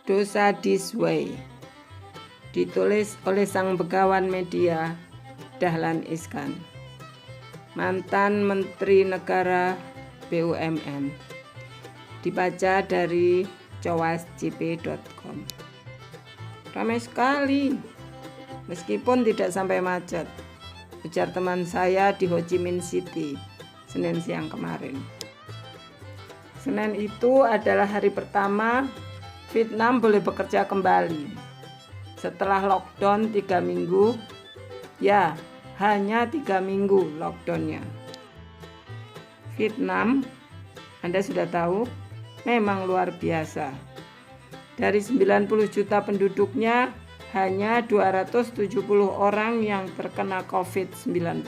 Dosa This Way, ditulis oleh sang begawan media Dahlan Iskan, mantan Menteri Negara BUMN, dibaca dari cowasjp.com. Ramai sekali, meskipun tidak sampai macet, ujar teman saya di Ho Chi Minh City, Senin siang kemarin. Senin itu adalah hari pertama Vietnam boleh bekerja kembali setelah lockdown 3 minggu. Ya, hanya 3 minggu lockdownnya. Vietnam, Anda sudah tahu, memang luar biasa. Dari 90 juta penduduknya, hanya 270 orang yang terkena COVID-19.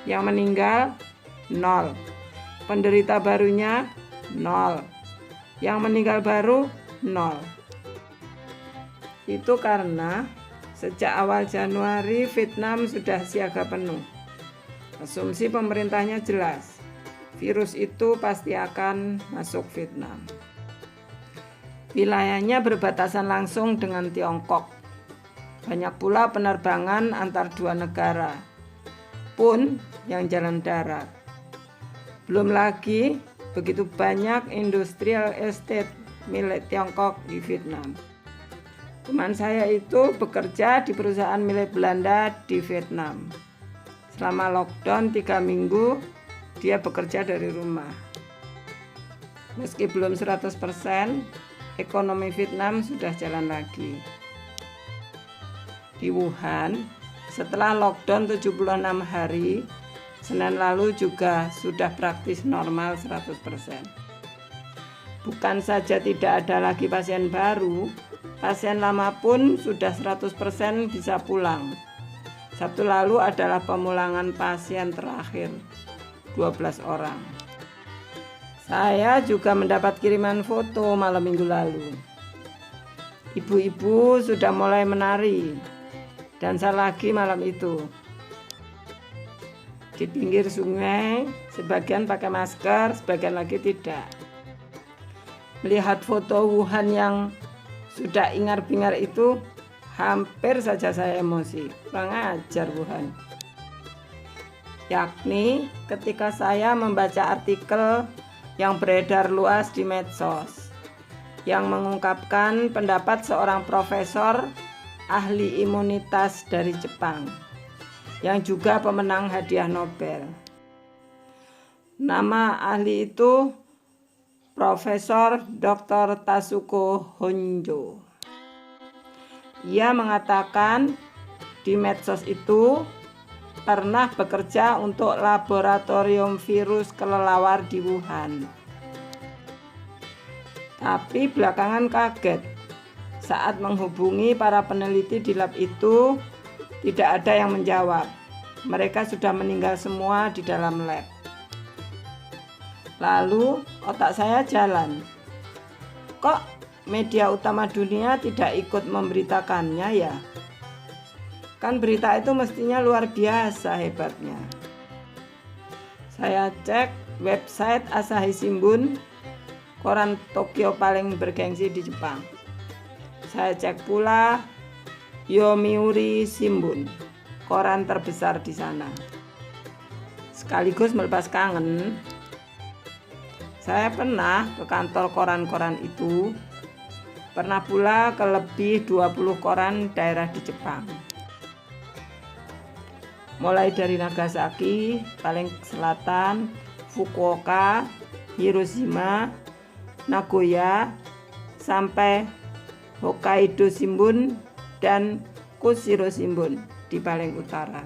Yang meninggal, 0. Penderita barunya, 0. Yang meninggal baru, 0. Itu karena sejak awal Januari Vietnam sudah siaga penuh. Asumsi pemerintahnya jelas, virus itu pasti akan masuk Vietnam. Wilayahnya berbatasan langsung dengan Tiongkok. Banyak pula penerbangan antar dua negara, pun yang jalan darat. Belum lagi begitu banyak industrial estate milik Tiongkok di Vietnam. Teman saya itu bekerja di perusahaan milik Belanda di Vietnam. Selama lockdown 3 minggu, dia bekerja dari rumah. Meski belum 100%, ekonomi Vietnam sudah jalan lagi. Di Wuhan, setelah lockdown 76 hari, Senin lalu juga sudah praktis normal 100%. Bukan saja tidak ada lagi pasien baru, pasien lama pun sudah 100% bisa pulang. Sabtu lalu adalah pemulangan pasien terakhir, 12 orang. Saya juga mendapat kiriman foto malam minggu lalu. Ibu-ibu sudah mulai menari, dan saya lagi malam itu. Di pinggir sungai, sebagian pakai masker, sebagian lagi tidak. Melihat foto Wuhan yang sudah ingar-bingar itu, hampir saja saya emosi. Kurang ajar Wuhan. Yakni ketika saya membaca artikel yang beredar luas di medsos, yang mengungkapkan pendapat seorang profesor ahli imunitas dari Jepang, yang juga pemenang hadiah Nobel. Nama ahli itu Profesor Dr. Tasuku Honjo. Ia mengatakan di medsos itu pernah bekerja untuk laboratorium virus kelelawar di Wuhan. Tapi belakangan kaget saat menghubungi para peneliti di lab itu. Tidak ada yang menjawab. Mereka sudah meninggal semua di dalam lab. Lalu otak saya jalan. Kok media utama dunia tidak ikut memberitakannya ya? Kan berita itu mestinya luar biasa hebatnya. Saya cek website Asahi Shimbun, koran Tokyo paling bergengsi di Jepang. Saya cek pula Yomiuri Shimbun, koran terbesar di sana. Sekaligus melepas kangen, saya pernah ke kantor koran-koran itu, pernah pula ke lebih 20 koran daerah di Jepang. Mulai dari Nagasaki, paling selatan, Fukuoka, Hiroshima, Nagoya, sampai Hokkaido Shimbun dan Kushiro Shimbun di paling utara.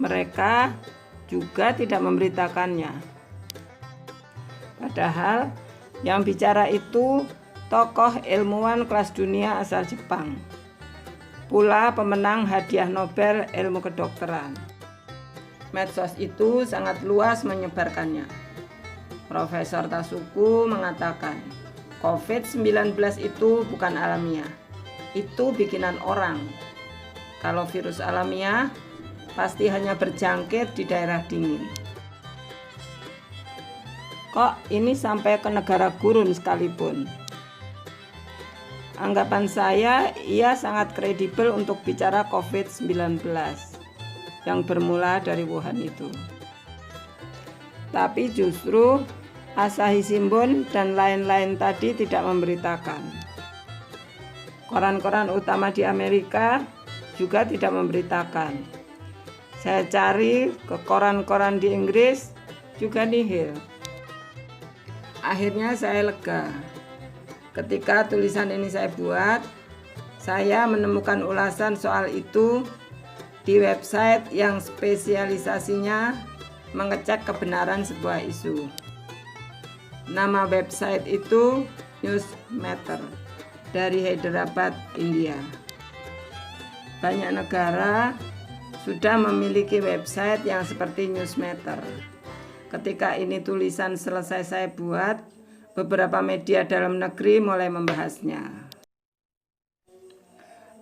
Mereka juga tidak memberitakannya. Padahal yang bicara itu tokoh ilmuwan kelas dunia asal Jepang, pula pemenang hadiah Nobel ilmu kedokteran. Medsos itu sangat luas menyebarkannya. Profesor Tasuku mengatakan, COVID-19 itu bukan alamiah. Itu bikinan orang. Kalau virus alamiah, pasti hanya berjangkit di daerah dingin. Kok ini sampai ke negara gurun sekalipun? Anggapan saya, ia sangat kredibel untuk bicara COVID-19 yang bermula dari Wuhan itu. Tapi justru Asahi Shimbun dan lain-lain tadi tidak memberitakan. Koran-koran utama di Amerika juga tidak memberitakan. Saya cari ke koran-koran di Inggris juga nihil. Akhirnya saya lega. Ketika tulisan ini saya buat, saya menemukan ulasan soal itu di website yang spesialisasinya mengecek kebenaran sebuah isu. Nama website itu Newsmeter dari Hyderabad, India. Banyak negara sudah memiliki website yang seperti Newsmeter. Ketika ini tulisan selesai saya buat, beberapa media dalam negeri mulai membahasnya.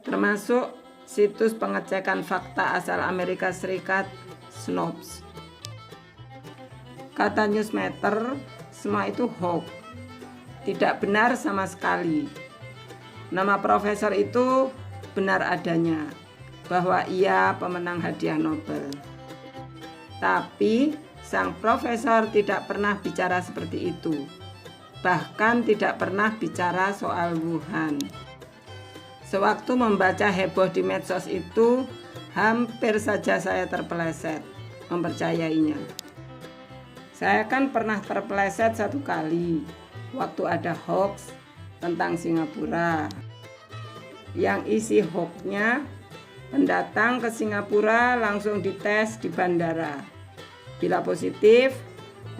Termasuk situs pengecekan fakta asal Amerika Serikat, Snopes. Kata Newsmeter, semua itu hoax. Tidak benar sama sekali. Nama profesor itu benar adanya, bahwa ia pemenang hadiah Nobel. Tapi sang profesor tidak pernah bicara seperti itu. Bahkan tidak pernah bicara soal Wuhan. Sewaktu membaca heboh di medsos itu, hampir saja saya terpeleset mempercayainya. Saya kan pernah terpeleset satu kali, waktu ada hoax tentang Singapura. Yang isi hoaxnya, pendatang ke Singapura langsung dites di bandara. Bila positif,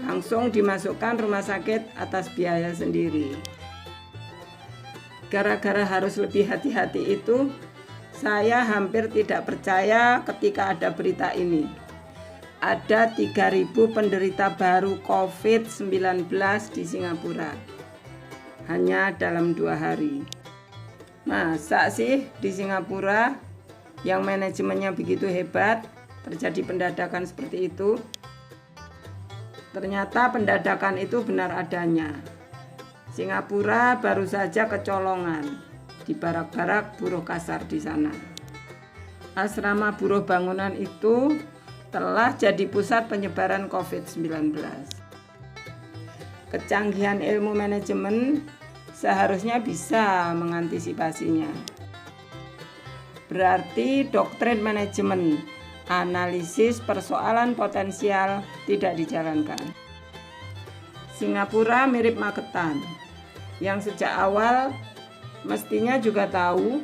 langsung dimasukkan rumah sakit atas biaya sendiri. Gara-gara harus lebih hati-hati itu, saya hampir tidak percaya ketika ada berita ini. Ada 3.000 penderita baru COVID-19 di Singapura. Hanya dalam 2 hari. Masa sih di Singapura yang manajemennya begitu hebat, terjadi pendadakan seperti itu? Ternyata pendadakan itu benar adanya. Singapura baru saja kecolongan di barak-barak buruh kasar di sana. Asrama buruh bangunan itu telah jadi pusat penyebaran COVID-19. Kecanggihan ilmu manajemen seharusnya bisa mengantisipasinya. Berarti doktrin manajemen, analisis persoalan potensial tidak dijalankan. Singapura mirip Magetan, yang sejak awal mestinya juga tahu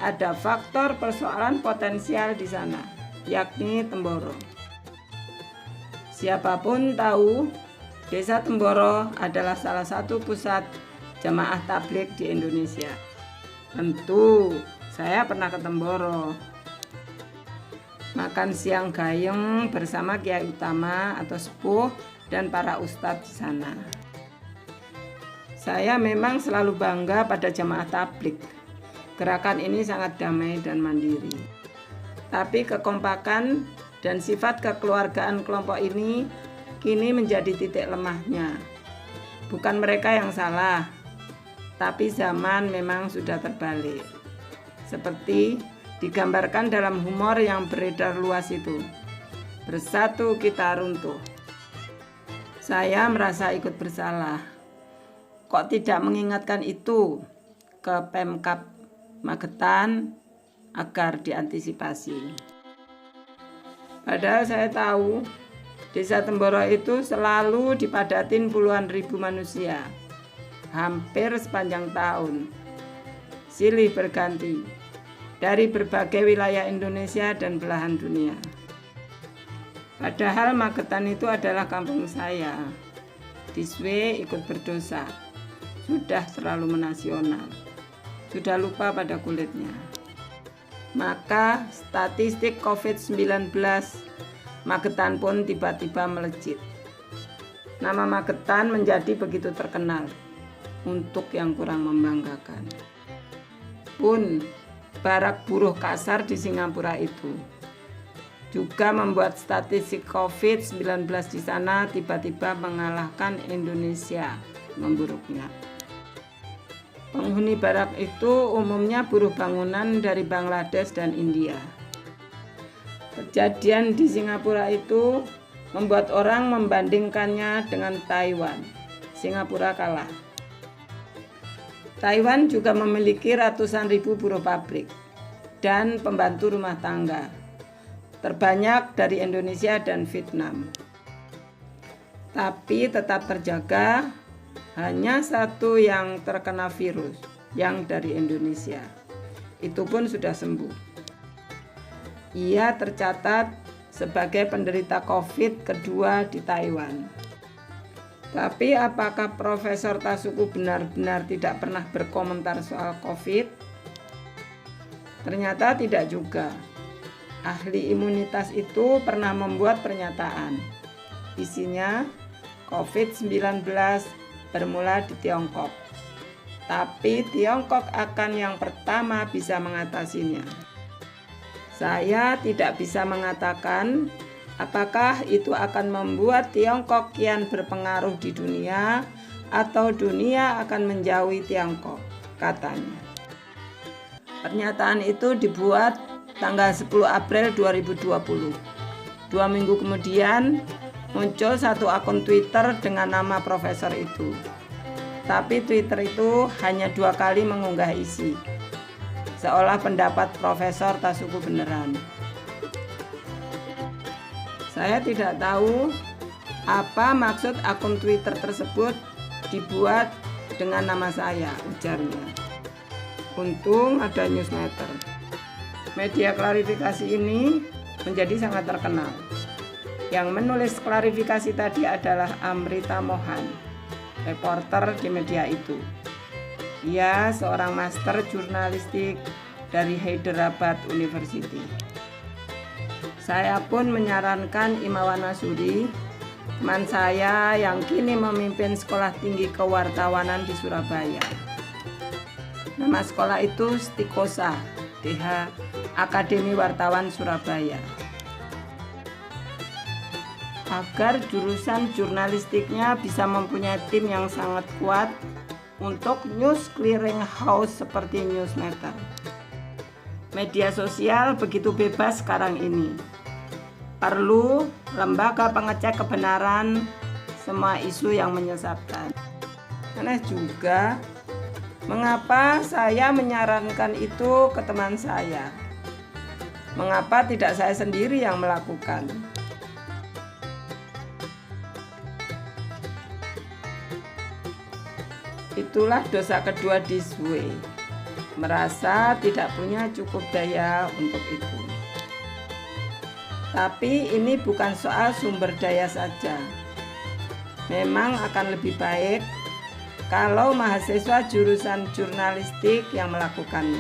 ada faktor persoalan potensial di sana, yakni Temboro. Siapapun tahu, Desa Temboro adalah salah satu pusat jamaah tabligh di Indonesia. Tentu, saya pernah ke Temboro. Makan siang gayeng bersama kiai utama atau sepuh dan para ustadz di sana. Saya memang selalu bangga pada jamaah tabligh. Gerakan ini sangat damai dan mandiri. Tapi kekompakan dan sifat kekeluargaan kelompok ini kini menjadi titik lemahnya. Bukan mereka yang salah, tapi zaman memang sudah terbalik. Seperti digambarkan dalam humor yang beredar luas itu. Bersatu kita runtuh. Saya merasa ikut bersalah. Kok tidak mengingatkan itu ke Pemkab Magetan agar diantisipasi? Padahal saya tahu Desa Temboro itu selalu dipadatin puluhan ribu manusia, hampir sepanjang tahun, silih berganti, dari berbagai wilayah Indonesia dan belahan dunia. Padahal Magetan itu adalah kampung saya. Diswe ikut berdosa, sudah terlalu menasional, sudah lupa pada kulitnya. Maka statistik COVID-19 Magetan pun tiba-tiba melejit. Nama Magetan menjadi begitu terkenal untuk yang kurang membanggakan. Pun barak buruh kasar di Singapura itu juga membuat statistik COVID-19 di sana tiba-tiba mengalahkan Indonesia memburuknya. Penghuni barak itu umumnya buruh bangunan dari Bangladesh dan India. Kejadian di Singapura itu membuat orang membandingkannya dengan Taiwan. Singapura kalah. Taiwan juga memiliki ratusan ribu buruh pabrik dan pembantu rumah tangga, terbanyak dari Indonesia dan Vietnam. Tapi tetap terjaga hanya satu yang terkena virus, yang dari Indonesia. Itu pun sudah sembuh. Ia tercatat sebagai penderita COVID kedua di Taiwan. Tapi apakah Profesor Tasuku benar-benar tidak pernah berkomentar soal COVID? Ternyata tidak juga. Ahli imunitas itu pernah membuat pernyataan. Isinya, COVID-19 bermula di Tiongkok. Tapi Tiongkok akan yang pertama bisa mengatasinya. Saya tidak bisa mengatakan apakah itu akan membuat Tiongkok kian berpengaruh di dunia atau dunia akan menjauhi Tiongkok, katanya. Pernyataan itu dibuat tanggal 10 April 2020. 2 minggu kemudian muncul satu akun Twitter dengan nama profesor itu. Tapi Twitter itu hanya 2 kali mengunggah isi, seolah pendapat Profesor Tasuku beneran. Saya tidak tahu apa maksud akun Twitter tersebut dibuat dengan nama saya, ujarnya. Untung ada Newsmeter. Media klarifikasi ini menjadi sangat terkenal. Yang menulis klarifikasi tadi adalah Amrita Mohan, reporter di media itu. Ia seorang master jurnalistik dari Hyderabad University. Saya pun menyarankan Imawan Masudi, teman saya yang kini memimpin Sekolah Tinggi Kewartawanan di Surabaya. Nama sekolah itu Stikosa, DH, Akademi Wartawan Surabaya. Agar jurusan jurnalistiknya bisa mempunyai tim yang sangat kuat untuk news clearing house seperti Newsmeter. Media sosial begitu bebas sekarang ini. Perlu lembaga pengecek kebenaran semua isu yang menyesatkan. Aneh juga, mengapa saya menyarankan itu ke teman saya? Mengapa tidak saya sendiri yang melakukan? Itulah dosa kedua di Zue, merasa tidak punya cukup daya untuk itu. Tapi ini bukan soal sumber daya saja. Memang akan lebih baik kalau mahasiswa jurusan jurnalistik yang melakukannya.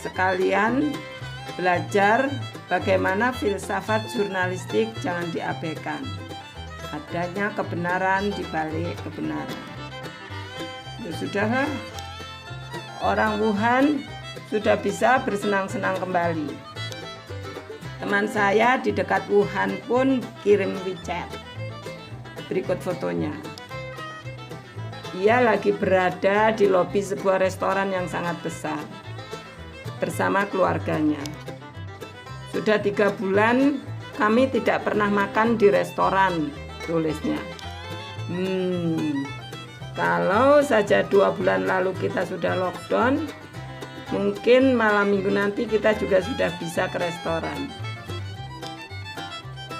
Sekalian belajar bagaimana filsafat jurnalistik jangan diabaikan. Adanya kebenaran di balik kebenaran. Ya sudahlah, orang Wuhan sudah bisa bersenang-senang kembali. Teman saya di dekat Wuhan pun kirim WeChat. Berikut fotonya. Ia lagi berada di lobi sebuah restoran yang sangat besar bersama keluarganya. Sudah 3 bulan kami tidak pernah makan di restoran, tulisnya. Kalau saja 2 bulan lalu kita sudah lockdown, mungkin malam minggu nanti kita juga sudah bisa ke restoran.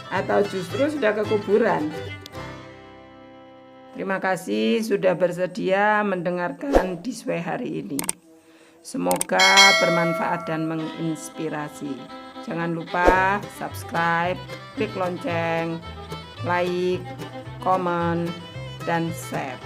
Atau justru sudah ke kuburan. Terima kasih sudah bersedia mendengarkan Diswe hari ini. Semoga bermanfaat dan menginspirasi. Jangan lupa subscribe, klik lonceng, like, komen, dan share.